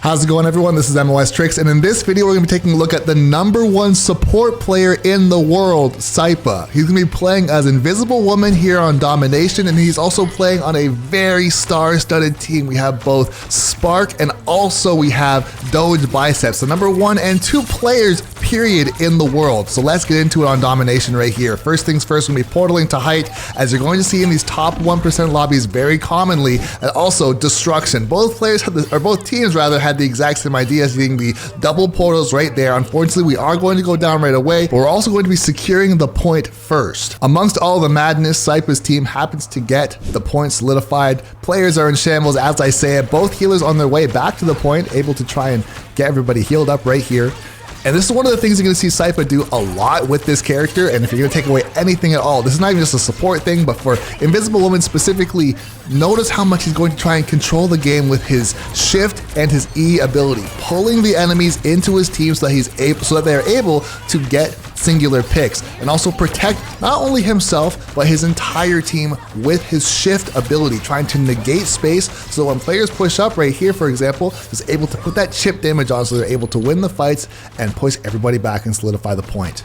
How's it going, everyone? This is MOS Tricks, and in this video we're going to be taking a look at the #1 support player in the world, Sypeh. He's going to be playing as Invisible Woman here on Domination, and he's also playing on a very star-studded team. We have both Spark and also we have Doge Biceps, the #1 and 2 players, period, in the world. So let's get into it on Domination right here. First things first, we're going to be portaling to height, as you're going to see in these top 1% lobbies very commonly, and also destruction. Both players have both teams rather had the exact same idea, as being the double portals right there. Unfortunately, we are going to go down right away, but we're also going to be securing the point first. Amongst all the madness, Sypeh's team happens to get the point solidified. Players are in shambles, as I say it. Both healers on their way back to the point, able to try and get everybody healed up right here. And this is one of the things you're going to see Sypeh do a lot with this character, and if you're going to take away anything at all, this is not even just a support thing, but for Invisible Woman specifically, notice how much he's going to try and control the game with his shift and his E ability, pulling the enemies into his team so that they're able to get singular picks, and also protect not only himself but his entire team with his shift ability, trying to negate space so when players push up right here, for example, is able to put that chip damage on so they're able to win the fights and push everybody back and solidify the point.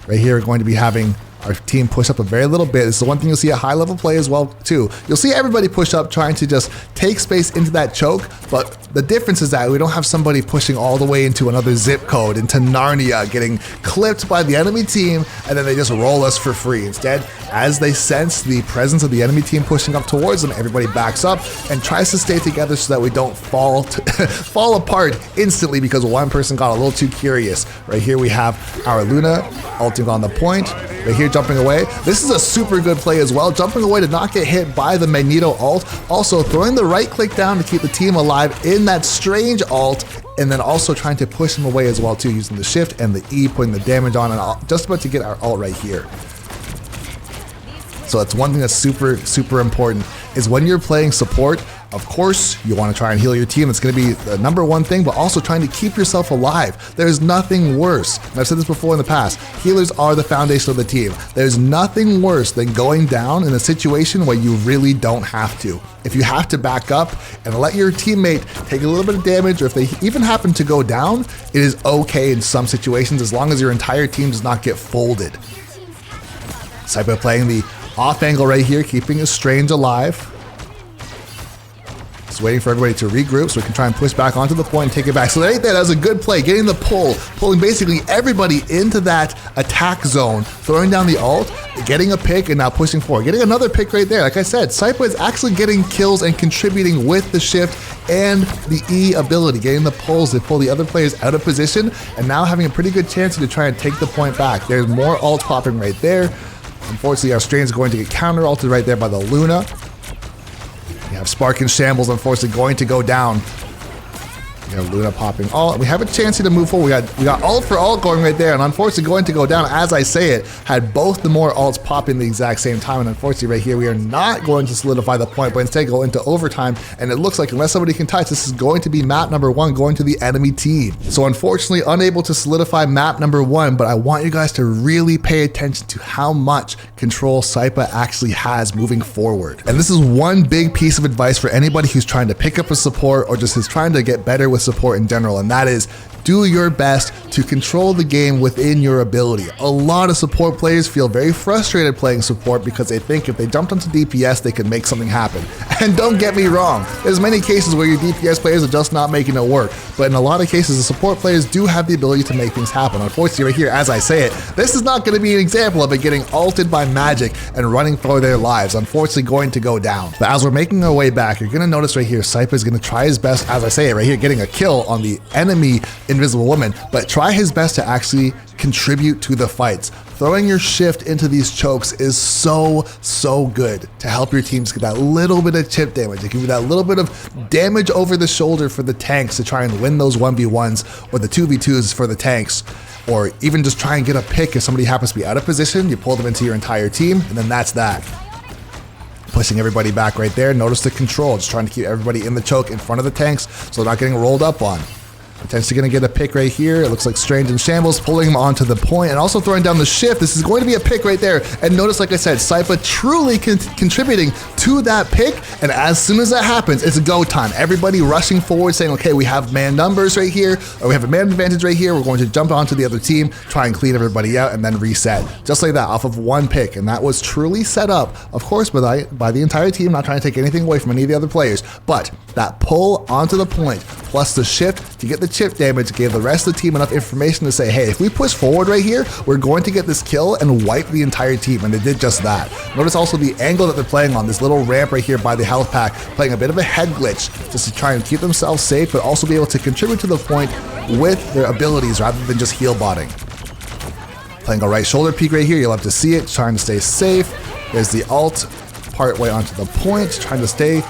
Right here, we're going to be having our team push up a very little bit. This is the one thing you'll see at high level play as well too. You'll see everybody push up trying to just take space into that choke, but the difference is that we don't have somebody pushing all the way into another zip code, into Narnia, getting clipped by the enemy team, and then they just roll us for free. Instead, as they sense the presence of the enemy team pushing up towards them, everybody backs up and tries to stay together so that we don't fall apart instantly because one person got a little too curious. Right here we have our Luna ulting on the point. Right here, jumping away. This is a super good play as well. Jumping away to not get hit by the Magneto ult. Also throwing the right click down to keep the team alive in that strange ult. And then also trying to push him away as well too, using the shift and the E, putting the damage on, and just about to get our ult right here. So that's one thing that's super, super important, is when you're playing support, of course, you want to try and heal your team. It's going to be the #1 thing, but also trying to keep yourself alive. There's nothing worse, and I've said this before in the past, healers are the foundation of the team. There's nothing worse than going down in a situation where you really don't have to. If you have to back up and let your teammate take a little bit of damage, or if they even happen to go down, it is okay in some situations as long as your entire team does not get folded. Sypeh playing the off angle right here, keeping his Strange alive. Just waiting for everybody to regroup so we can try and push back onto the point and take it back. So right there, that was a good play, getting the pull, pulling basically everybody into that attack zone, throwing down the ult, getting a pick, and now pushing forward. Getting another pick right there. Like I said, Sypeh is actually getting kills and contributing with the shift and the E ability, getting the pulls to pull the other players out of position, and now having a pretty good chance to try and take the point back. There's more ult popping right there. Unfortunately, our Strange is going to get counter-ulted right there by the Luna. We have Spark in shambles, unfortunately, going to go down. We have Luna popping ult. We have a chance here to move forward. We got ult for ult going right there, and unfortunately going to go down, as I say it, had both the more ults pop in the exact same time, and unfortunately right here we are not going to solidify the point, but instead go into overtime, and it looks like unless somebody can touch, this is going to be map #1 going to the enemy team. So unfortunately unable to solidify map #1, but I want you guys to really pay attention to how much control Sypeh actually has moving forward. And this is one big piece of advice for anybody who's trying to pick up a support or just is trying to get better with support in general, and that is, do your best to control the game within your ability. A lot of support players feel very frustrated playing support because they think if they jumped onto DPS, they could make something happen. And don't get me wrong, there's many cases where your DPS players are just not making it work, but in a lot of cases, the support players do have the ability to make things happen. Unfortunately, right here, as I say it, this is not going to be an example of it getting ulted by magic and running for their lives. Unfortunately, going to go down. But as we're making our way back, you're going to notice right here, Sypeh is going to try his best, as I say it right here, getting a kill on the enemy Invisible Woman, but try his best to actually contribute to the fights. Throwing your shift into these chokes is so good to help your teams get that little bit of chip damage. It give you that little bit of damage over the shoulder for the tanks to try and win those 1v1s or the 2v2s for the tanks, or even just try and get a pick if somebody happens to be out of position. You pull them into your entire team, and then that's that. Pushing everybody back right there. Notice the control, just trying to keep everybody in the choke in front of the tanks so they're not getting rolled up on. Potentially going to get a pick right here. It looks like Strange and Shambles pulling him onto the point and also throwing down the shift. This is going to be a pick right there. And notice, like I said, Sypeh truly contributing to that pick. And as soon as that happens, it's go time. Everybody rushing forward saying, okay, we have man numbers right here, or we have a man advantage right here. We're going to jump onto the other team, try and clean everybody out, and then reset. Just like that, off of one pick. And that was truly set up, of course, by the entire team, not trying to take anything away from any of the other players. But that pull onto the point, plus the shift to get the chip damage, gave the rest of the team enough information to say, hey, if we push forward right here, we're going to get this kill and wipe the entire team, and they did just that. Notice also the angle that they're playing on, this little ramp right here by the health pack, playing a bit of a head glitch just to try and keep themselves safe, but also be able to contribute to the point with their abilities rather than just heal botting. Playing a right shoulder peek right here, you'll have to see it, trying to stay safe. There's the ult, part way onto the point, trying to stay.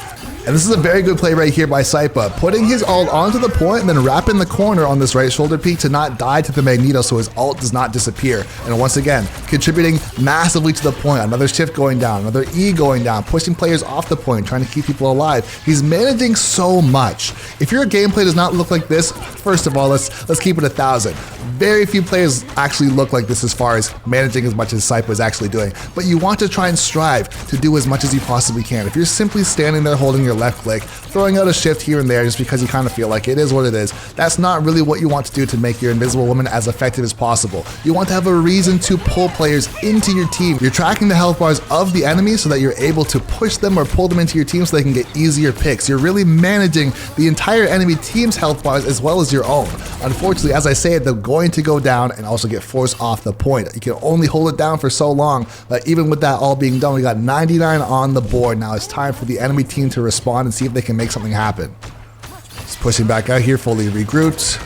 And this is a very good play right here by Sypeh, putting his ult onto the point and then wrapping the corner on this right shoulder peek to not die to the Magneto so his ult does not disappear. And once again, contributing massively to the point. Another shift going down, another E going down, pushing players off the point, trying to keep people alive. He's managing so much. If your gameplay does not look like this, first of all, let's keep it 1,000. Very few players actually look like this as far as managing as much as Sypeh is actually doing. But you want to try and strive to do as much as you possibly can. If you're simply standing there holding your left click, throwing out a shift here and there just because you kind of feel like it is what it is, that's not really what you want to do to make your Invisible Woman as effective as possible. You want to have a reason to pull players into your team. You're tracking the health bars of the enemy so that you're able to push them or pull them into your team so they can get easier picks. You're really managing the entire enemy team's health bars as well as your own. Unfortunately, as I say it, they're going to go down and also get forced off the point. You can only hold it down for so long, but even with that all being done, we got 99 on the board. Now it's time for the enemy team to respond and see if they can make something happen. Just pushing back out here, fully regrouped.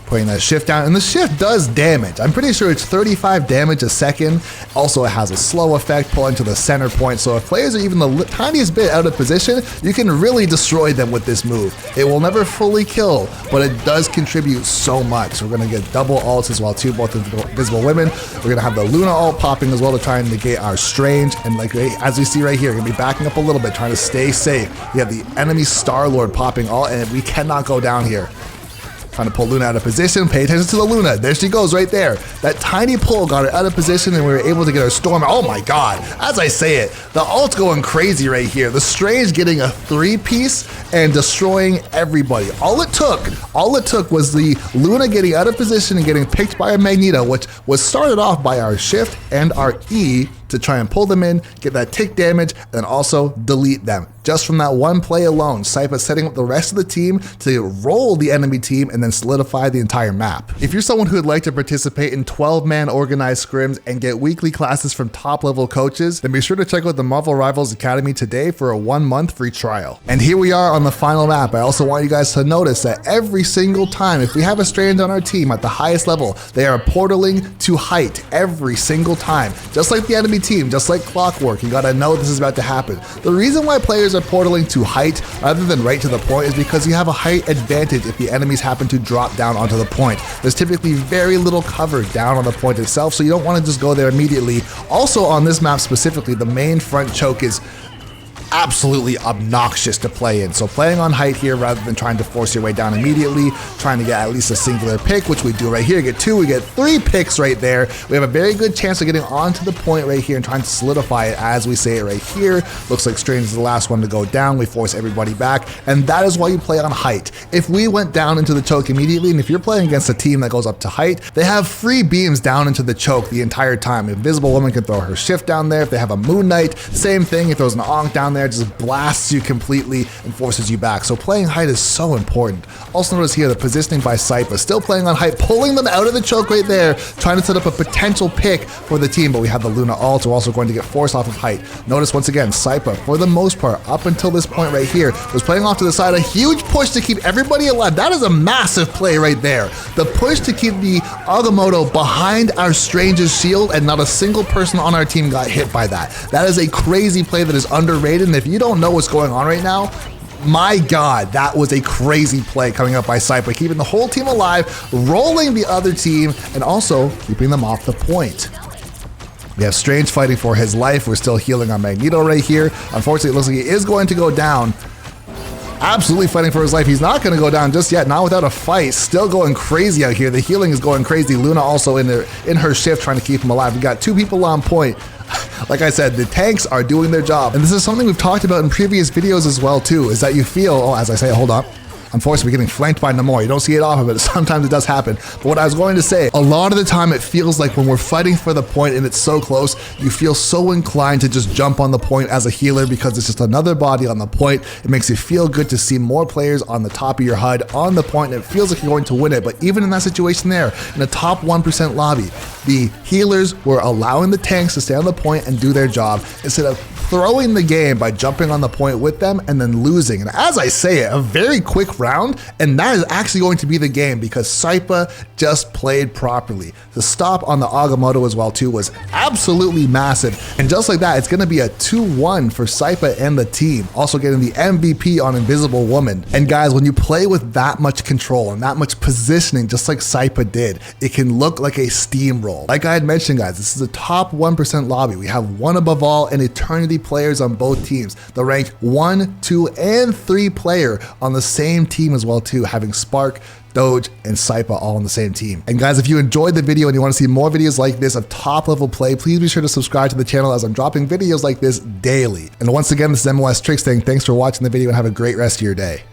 Putting that shift down, and the shift does damage. I'm pretty sure it's 35 damage a second. Also, it has a slow effect, pulling to the center point, so if players are even the tiniest bit out of position, you can really destroy them with this move. It will never fully kill, but it does contribute so much. We're going to get double ults as well too, both Invisible Women. We're going to have the Luna ult popping as well to try and negate our Strange, and like as we see right here, we're going to be backing up a little bit, trying to stay safe. We have the enemy Star-Lord popping ult, and we cannot go down here. Trying to pull Luna out of position. Pay attention to the Luna. There she goes right there. That tiny pull got her out of position and we were able to get our Storm. Oh my god. As I say it, the ult's going crazy right here. The Strange getting a 3-piece and destroying everybody. All it took was the Luna getting out of position and getting picked by a Magneto, which was started off by our shift and our E to try and pull them in, get that tick damage, and then also delete them. Just from that one play alone, Sypeh setting up the rest of the team to roll the enemy team and then solidify the entire map. If you're someone who would like to participate in 12-man organized scrims and get weekly classes from top-level coaches, then be sure to check out the Marvel Rivals Academy today for a 1-month free trial. And here we are on the final map. I also want you guys to notice that every single time, if we have a Strange on our team at the highest level, they are portaling to height every single time. Just like the enemy team, just like clockwork, you gotta know this is about to happen. The reason why players are portaling to height rather than right to the point is because you have a height advantage if the enemies happen to drop down onto the point. There's typically very little cover down on the point itself, so you don't want to just go there immediately. Also on this map specifically, the main front choke is absolutely obnoxious to play in. So playing on height here rather than trying to force your way down immediately, trying to get at least a singular pick, which we do right here. Get 2, we get 3 picks right there. We have a very good chance of getting onto the point right here and trying to solidify it as we say it right here. Looks like Strange is the last one to go down. We force everybody back, and that is why you play on height. If we went down into the choke immediately, and if you're playing against a team that goes up to height, they have free beams down into the choke the entire time. Invisible Woman can throw her shift down there. If they have a Moon Knight, same thing. If there's an Ankh down there, just blasts you completely and forces you back. So playing height is so important. Also notice here the positioning by Sypeh, still playing on height, pulling them out of the choke right there, trying to set up a potential pick for the team, but we have the Luna ult, we're also going to get forced off of height. Notice once again, Sypeh, for the most part, up until this point right here, was playing off to the side, a huge push to keep everybody alive. That is a massive play right there. The push to keep the Agamotto behind our Strange's shield, and not a single person on our team got hit by that. That is a crazy play that is underrated, and if you don't know what's going on right now, my god, that was a crazy play coming up by Sypeh, keeping the whole team alive, rolling the other team, and also keeping them off the point. We have Strange fighting for his life. We're still healing on Magneto right here. Unfortunately, it looks like he is going to go down. absolutely fighting for his life. He's not going to go down just yet, not without a fight. Still going crazy out here. The healing is going crazy. Luna also in her shift trying to keep him alive. We got 2 people on point. Like I said, the tanks are doing their job. And this is something we've talked about in previous videos as well too, is that you feel, oh, as I say, hold on. Unfortunately, we're getting flanked by Namor. You don't see it often, but sometimes it does happen. But what I was going to say, a lot of the time it feels like when we're fighting for the point and it's so close, you feel so inclined to just jump on the point as a healer because it's just another body on the point. It makes you feel good to see more players on the top of your HUD on the point, and it feels like you're going to win it. But even in that situation there, in the top 1% lobby, the healers were allowing the tanks to stay on the point and do their job instead of throwing the game by jumping on the point with them and then losing. And as I say it, a very quick round, and that is actually going to be the game because Sypeh just played properly. The stop on the Agamotto as well too was absolutely massive. And just like that, it's going to be a 2-1 for Sypeh and the team. Also getting the MVP on Invisible Woman. And guys, when you play with that much control and that much positioning, just like Sypeh did, it can look like a steamroll. Like I had mentioned, guys, this is a top 1% lobby. We have one above all and Eternity players on both teams. The rank 1, 2, and 3 player on the same team as well too, having Spark, Doge, and Sypeh all on the same team. And guys, if you enjoyed the video and you want to see more videos like this of top level play, please be sure to subscribe to the channel as I'm dropping videos like this daily. And once again, this is MOS Tricks saying thanks for watching the video and have a great rest of your day.